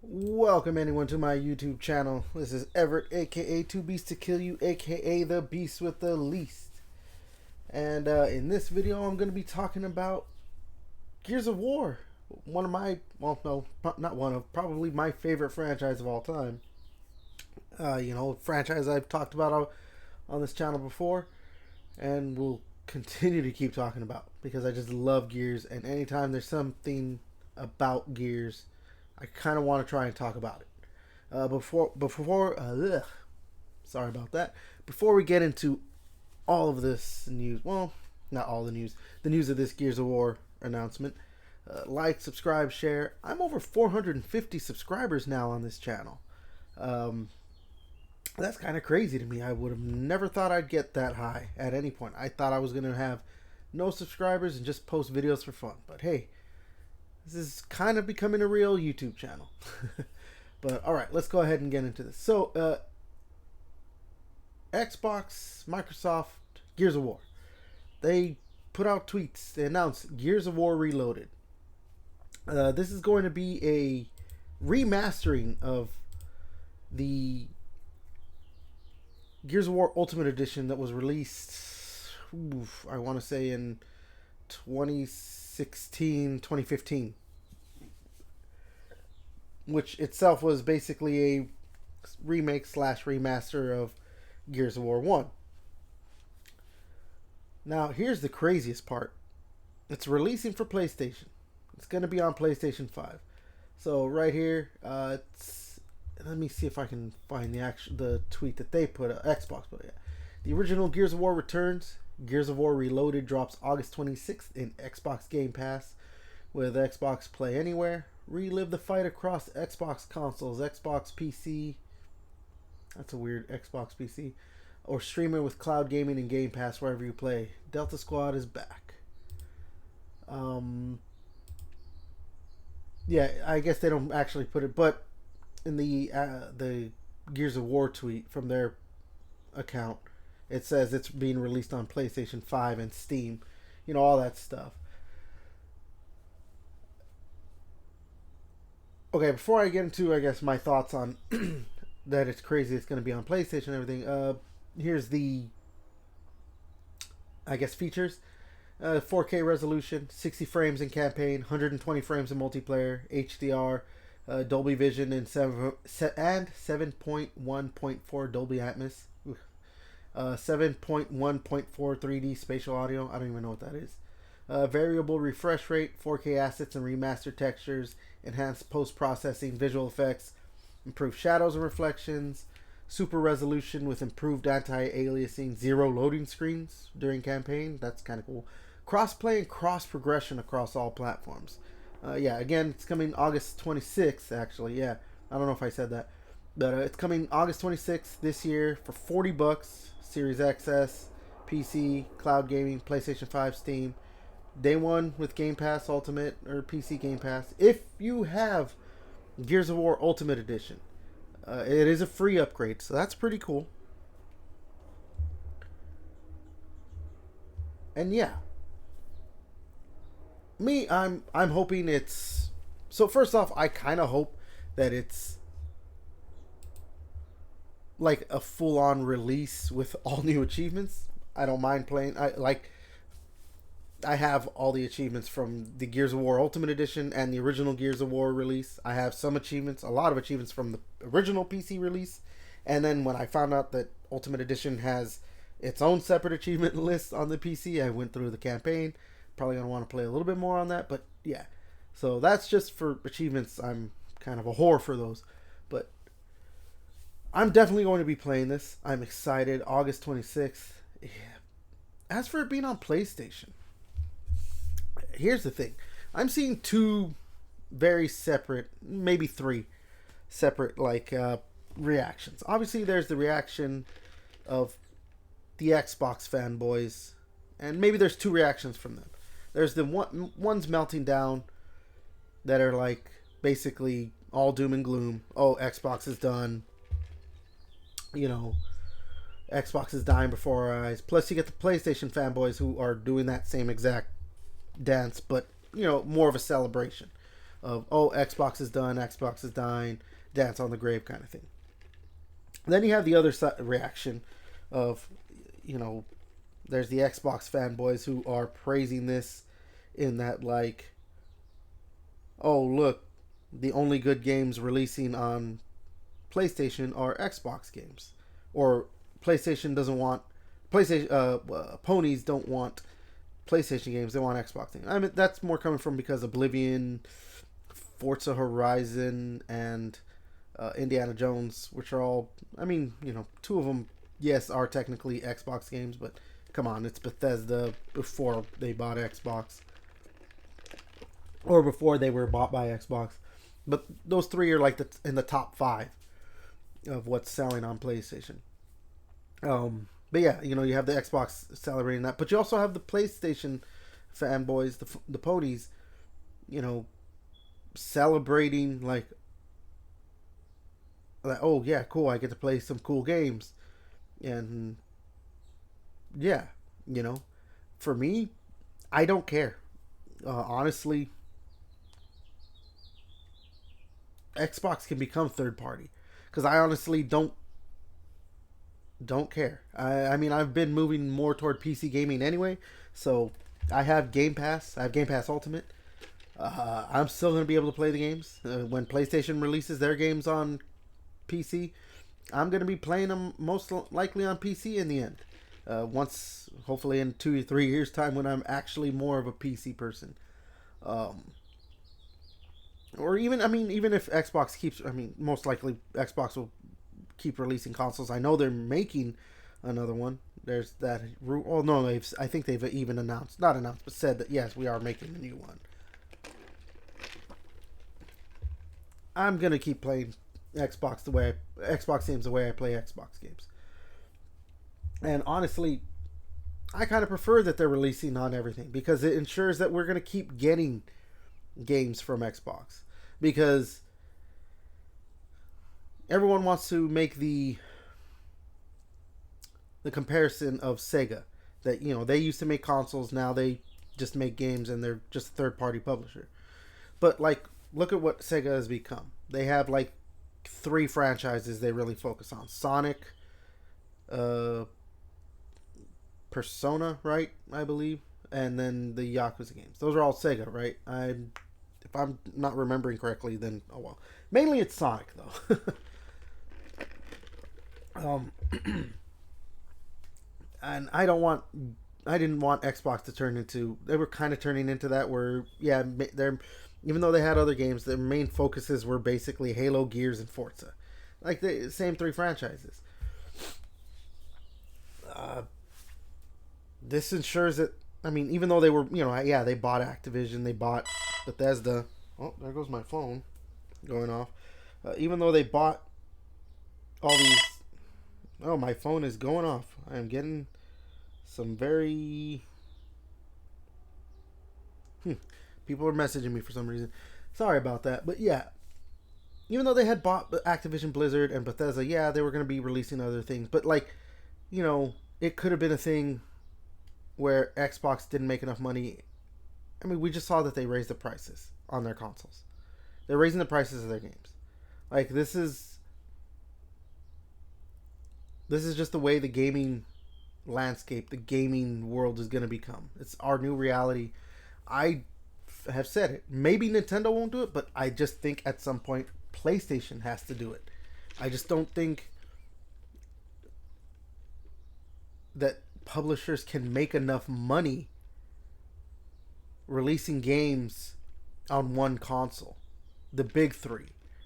Welcome anyone to my YouTube channel. This is Everett, aka Two Beasts to Kill You, aka the Beast with the Least. And in this video, I'm going to be talking about Gears of War. One of my, well, no, not one of, probably my favorite franchise of all time. Franchise I've talked about on this channel before, and will continue to keep talking about because I just love Gears. And anytime there's something about Gears, I kind of want to try and talk about it. Sorry about that. Before we get into all of this news, well, not all the news of this Gears of War announcement, like, subscribe, share. I'm over 450 subscribers now on this channel. That's kind of crazy to me. I would have never thought I'd get that high at any point. I thought I was going to have no subscribers and just post videos for fun. But hey, this is kind of becoming a real YouTube channel. But alright, let's go ahead and get into this. So, Xbox, Microsoft, Gears of War. They put out tweets. They announced Gears of War Reloaded. This is going to be a remastering of the Gears of War Ultimate Edition that was released, I want to say in 2015, which itself was basically a remake slash remaster of Gears of War 1. Now, here's the craziest part. It's releasing for PlayStation. It's going to be on PlayStation 5. So right here, let me see if I can find the tweet that they put, Xbox put it. The original Gears of War returns. Gears of War Reloaded drops August 26th in Xbox Game Pass with Xbox Play Anywhere. Relive the fight across Xbox consoles, Xbox PC. That's a weird Xbox PC. Or stream it with cloud gaming and Game Pass wherever you play. Delta Squad is back. Yeah, I guess they don't actually put it, but in the Gears of War tweet from their account, it says it's being released on PlayStation 5 and Steam. You know, all that stuff. Okay, before I get into, I guess, my thoughts on that it's crazy it's going to be on PlayStation and everything, here's the, I guess, features. 4K resolution, 60 frames in campaign, 120 frames in multiplayer, HDR, Dolby Vision, and 7.1.4 Dolby Atmos. 7.1.4 3D spatial audio. I don't even know what that is. Variable refresh rate, 4K assets and remastered textures, enhanced post-processing, visual effects, improved shadows and reflections, super resolution with improved anti-aliasing, zero loading screens during campaign. That's kind of cool. Cross-play and cross-progression across all platforms. Yeah, again, it's coming August 26th, actually. Yeah, I don't know if I said that. But it's coming August 26th this year for $40. Series XS, PC, cloud gaming, PlayStation 5, Steam. Day one with Game Pass Ultimate or PC Game Pass. If you have Gears of War Ultimate Edition, it is a free upgrade, so that's pretty cool. And yeah, I'm hoping it's. So first off, I kind of hope that it's like a full-on release with all new achievements. I don't mind playing. I have all the achievements from the Gears of War Ultimate Edition and the original Gears of War release. I have some achievements, a lot of achievements from the original PC release. And then when I found out that Ultimate Edition has its own separate achievement list on the PC, I went through the campaign. Probably going to want to play a little bit more on that, but yeah. So that's just for achievements. I'm kind of a whore for those. But I'm definitely going to be playing this. I'm excited. August 26th. Yeah. As for it being on PlayStation, here's the thing. I'm seeing two very separate, maybe three separate, reactions. Obviously, there's the reaction of the Xbox fanboys, and maybe there's two reactions from them. There's the ones melting down that are like basically all doom and gloom. Oh, Xbox is done. You know, Xbox is dying before our eyes. Plus, you get the PlayStation fanboys who are doing that same exact dance, but, you know, more of a celebration. of, oh, Xbox is done, Xbox is dying, dance on the grave kind of thing. Then you have the other reaction of, you know, there's the Xbox fanboys who are praising this in that, like, oh, look, the only good games releasing on PlayStation are Xbox games. Or PlayStation doesn't want, PlayStation, ponies don't want PlayStation games, they want Xbox games. I mean, that's more coming from because Oblivion, Forza Horizon, and Indiana Jones, which are all, I mean, you know, two of them, yes, are technically Xbox games, but come on, it's Bethesda before they bought Xbox. Or before they were bought by Xbox. But those three are like in the top 5 of what's selling on PlayStation. But yeah, you know, you have the Xbox celebrating that, but you also have the PlayStation fanboys, the ponies, you know, celebrating like, oh yeah, cool, I get to play some cool games, and yeah, you know, for me, I don't care. Honestly, Xbox can become third party because I honestly don't care. I mean, I've been moving more toward PC gaming anyway, so I have Game Pass. I have Game Pass Ultimate. I'm still going to be able to play the games when PlayStation releases their games on PC. I'm going to be playing them most likely on PC in the end. Once, hopefully, in 2 or 3 years' time, when I'm actually more of a PC person. Or even, I mean, even if Xbox keeps, I mean, most likely Xbox will keep releasing consoles. I know they're making another one. There's that. Oh no, I think they've even announced, not announced, but said that yes, we are making a new one. I'm gonna keep playing Xbox games the way I play Xbox games. And honestly, I kind of prefer that they're releasing on everything because it ensures that we're gonna keep getting games from Xbox, because everyone wants to make the comparison of Sega, that, you know, they used to make consoles, now they just make games and they're just a third party publisher. But like, look at what Sega has become. They have like 3 franchises they really focus on: Sonic, Persona, right, I believe, and then the Yakuza games. Those are all Sega, right? If I'm not remembering correctly, then oh well. Mainly it's Sonic though. And I didn't want Xbox to turn into. They were kind of turning into that, where yeah, they're, even though they had other games, their main focuses were basically Halo, Gears, and Forza, like the same 3 franchises. This ensures that, I mean, even though they were, you know, yeah, they bought Activision, they bought Bethesda. Oh, there goes my phone going off. Even though they bought all these. Oh, my phone is going off. I am getting some very. People are messaging me for some reason. Sorry about that. But yeah, even though they had bought Activision Blizzard and Bethesda, yeah, they were going to be releasing other things. But like, you know, it could have been a thing where Xbox didn't make enough money. I mean, we just saw that they raised the prices on their consoles. They're raising the prices of their games. Like, this is just the way the gaming landscape, the gaming world is going to become. It's our new reality. I have said it. Maybe Nintendo won't do it, but I just think at some point PlayStation has to do it. I just don't think that publishers can make enough money releasing games on one console. The big 3.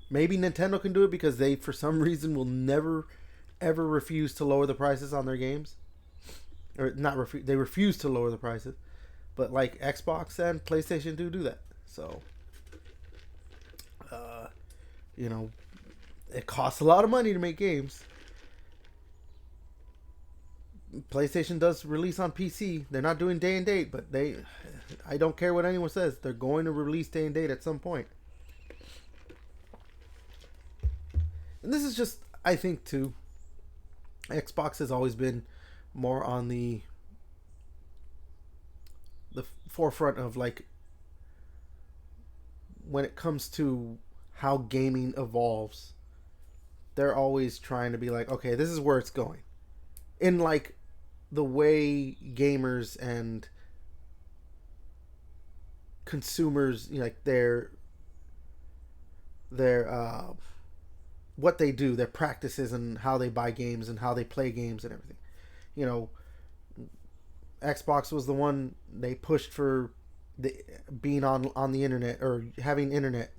Maybe Nintendo can do it because they, for some reason, will never ever refuse to lower the prices on their games. Or not refuse, they refuse to lower the prices. But like Xbox and PlayStation do that. So, you know, it costs a lot of money to make games. PlayStation does release on PC. They're not doing day and date, but I don't care what anyone says. They're going to release day and date at some point. And this is just, I think, too, Xbox has always been more on the forefront of like when it comes to how gaming evolves, they're always trying to be like, okay, this is where it's going. In like the way gamers and consumers, you know, like their what they do, their practices, and how they buy games and how they play games and everything. You know, Xbox was the one they pushed for the being on the internet or having internet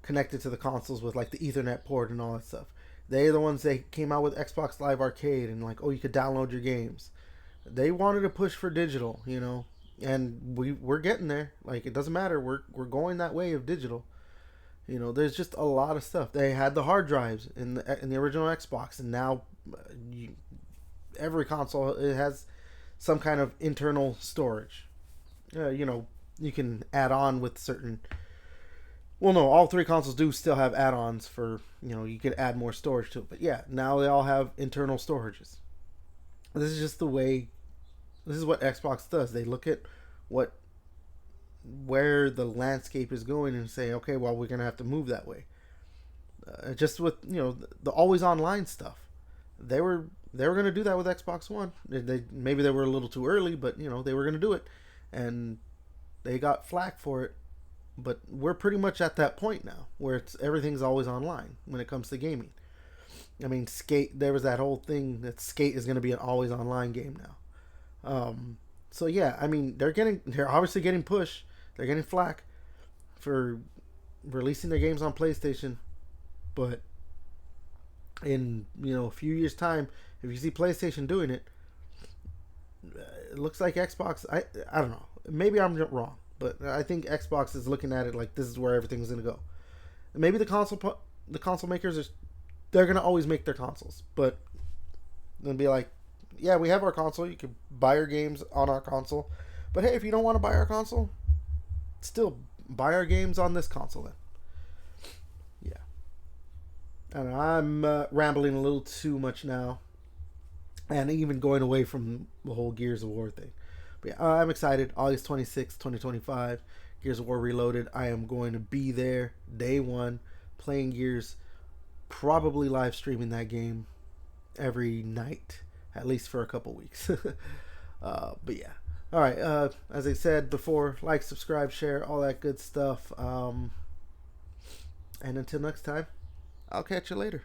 connected to the consoles with like the Ethernet port and all that stuff. They're the ones that came out with Xbox Live Arcade and like, oh, you could download your games. They wanted to push for digital, you know, and we're getting there. Like it doesn't matter, we're going that way of digital. You know, there's just a lot of stuff. They had the hard drives in the original Xbox, and now you, every console it has some kind of internal storage. You know, you can add on with certain. Well, no, all three consoles do still have add-ons for, you know, you can add more storage to it. But yeah, now they all have internal storages. This is just the way. This is what Xbox does. They look at what where the landscape is going and say, okay, well, we're gonna have to move that way. Just with, you know, the always online stuff, they were gonna do that with Xbox One. Maybe they were a little too early, but you know they were gonna do it, and they got flack for it. But we're pretty much at that point now where everything's always online when it comes to gaming. I mean, Skate. There was that whole thing that Skate is going to be an always online game now. So yeah, I mean, they're obviously getting pushed. They're getting flack for releasing their games on PlayStation, but in, you know, a few years' time, if you see PlayStation doing it, it looks like Xbox. I don't know. Maybe I'm wrong, but I think Xbox is looking at it like this is where everything's gonna go. Maybe the console makers they're gonna always make their consoles, but they'll be like, yeah, we have our console. You can buy your games on our console, but hey, if you don't want to buy our console, still buy our games on this console then. Yeah. I don't know, I'm rambling a little too much now, and even going away from the whole Gears of War thing. But yeah, I'm excited. August 26th, 2025, Gears of War Reloaded. I am going to be there day one, playing Gears, probably live streaming that game every night, at least for a couple weeks. But yeah. All right. As I said before, like, subscribe, share, all that good stuff. And until next time, I'll catch you later.